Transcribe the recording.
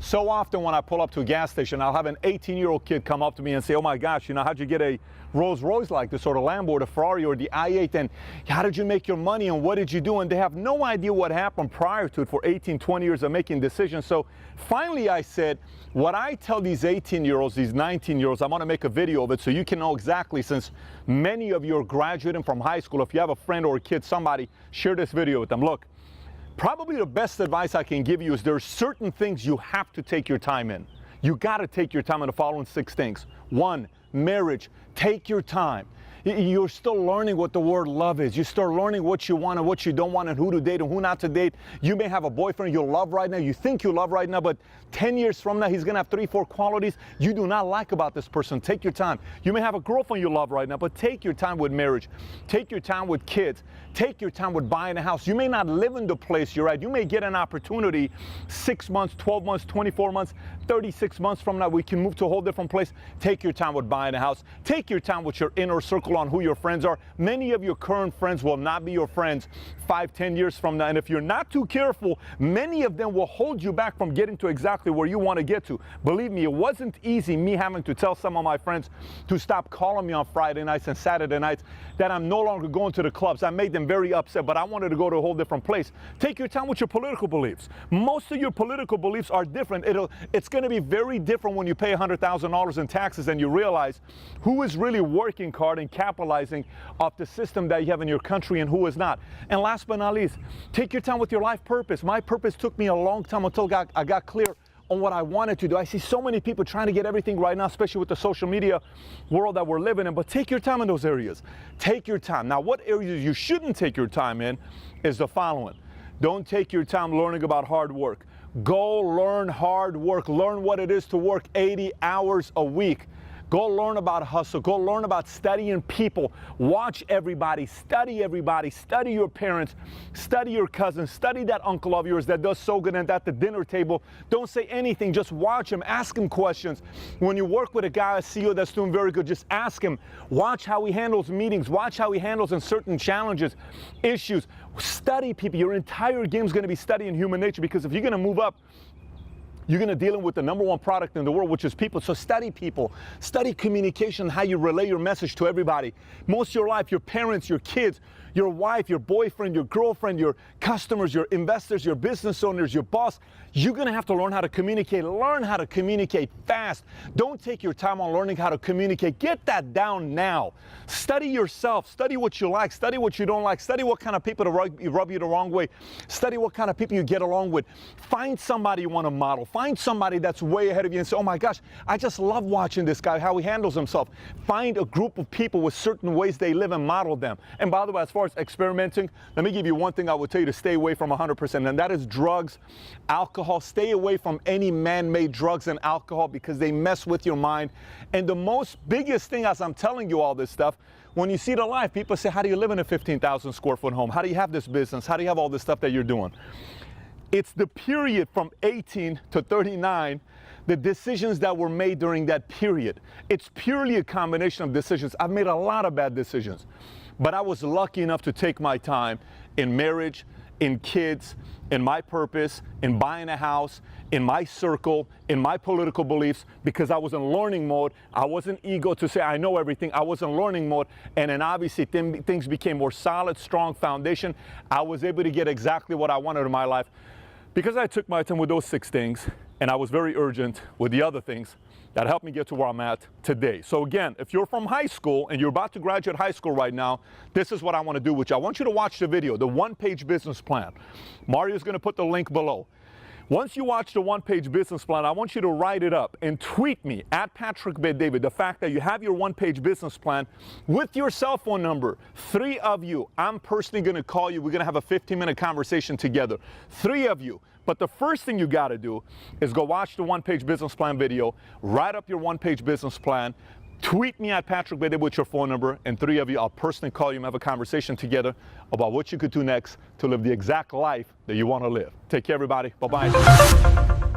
So often when I pull up to a gas station, I'll have an 18-year-old kid come up to me and say, oh my gosh, how'd you get a Rolls Royce like this, or the Lambo, or the Ferrari, or the i8, and how did you make your money, and what did you do? And they have no idea what happened prior to it for 18, 20 years of making decisions. So finally I said, what I tell these 18-year-olds, these 19-year-olds, I want to make a video of it so you can know exactly, since many of you are graduating from high school. If you have a friend or a kid, somebody, share this video with them. Look, probably the best advice I can give you is there's certain things you have to take your time in. You got to take your time in the following 6 things. 1, marriage. Take your time. You're still learning what the word love is. You start learning what you want and what you don't want, and who to date and who not to date. You may have a boyfriend you love right now, you think you love right now, but 10 years from now, he's going to have 3, 4 qualities you do not like about this person. Take your time. You may have a girlfriend you love right now, but take your time with marriage. Take your time with kids. Take your time with buying a house. You may not live in the place you're at. You may get an opportunity 6 months, 12 months, 24 months, 36 months from now. We can move to a whole different place. Take your time with buying a house. Take your time with your inner circle on who your friends are. Many of your current friends will not be your friends 5, 10 years from now. And if you're not too careful, many of them will hold you back from getting to exactly where you want to get to. Believe me, it wasn't easy me having to tell some of my friends to stop calling me on Friday nights and Saturday nights that I'm no longer going to the clubs. I made them very upset, but I wanted to go to a whole different place. Take your time with your political beliefs. Most of your political beliefs are different. It's going to be very different when you pay $100,000 in taxes and you realize who is really working hard and capitalizing off the system that you have in your country and who is not. And last but not least, take your time with your life purpose. My purpose took me a long time until I got clear on what I wanted to do. I see so many people trying to get everything right now, especially with the social media world that we're living in, but take your time in those areas. Take your time. Now, what areas you shouldn't take your time in is the following. Don't take your time learning about hard work. Go learn hard work. Learn what it is to work 80 hours a week. Go learn about hustle. Go learn about studying people. Watch everybody. Study your parents. Study your cousins. Study that uncle of yours that does so good and at the dinner table. Don't say anything. Just watch him. Ask him questions. When you work with a guy, a CEO that's doing very good, just ask him. Watch how he handles meetings. Watch how he handles in certain challenges, issues. Study people. Your entire game is going to be studying human nature, because if you're going to move up, you're going to deal with the #1 product in the world, which is people. So study people. Study communication, how you relay your message to everybody. Most of your life, your parents, your kids, your wife, your boyfriend, your girlfriend, your customers, your investors, your business owners, your boss, you're going to have to learn how to communicate. Learn how to communicate fast. Don't take your time on learning how to communicate. Get that down now. Study yourself. Study what you like. Study what you don't like. Study what kind of people rub you the wrong way. Study what kind of people you get along with. Find somebody you want to model. Find somebody that's way ahead of you and say, oh my gosh, I just love watching this guy, how he handles himself. Find a group of people with certain ways they live and model them. And by the way, as far as experimenting, let me give you one thing I would tell you to stay away from 100%, and that is drugs, alcohol. Stay away from any man-made drugs and alcohol, because they mess with your mind. And the biggest thing, as I'm telling you all this stuff, when you see the life, people say, how do you live in a 15,000 square foot home? How do you have this business? How do you have all this stuff that you're doing? It's the period from 18 to 39, the decisions that were made during that period. It's purely a combination of decisions. I've made a lot of bad decisions, but I was lucky enough to take my time in marriage, in kids, in my purpose, in buying a house, in my circle, in my political beliefs, because I was in learning mode. I wasn't ego to say I know everything. I was in learning mode, and then obviously things became more solid, strong foundation. I was able to get exactly what I wanted in my life, because I took my time with those 6 things, and I was very urgent with the other things that helped me get to where I'm at today. So again, if you're from high school and you're about to graduate high school right now, this is what I want to do with you. I want you to watch the video, the 1-page business plan. Mario's going to put the link below. Once you watch the 1-page business plan, I want you to write it up and tweet me at Patrick Bet David the fact that you have your 1-page business plan with your cell phone number. 3 of you, I'm personally going to call you. We're going to have a 15-minute conversation together. 3 of you. But the first thing you got to do is go watch the 1-page business plan video, write up your 1-page business plan, tweet me at Patrick Bet David with your phone number, and 3 of you, I'll personally call you and have a conversation together about what you could do next to live the exact life that you want to live. Take care, everybody. Bye-bye.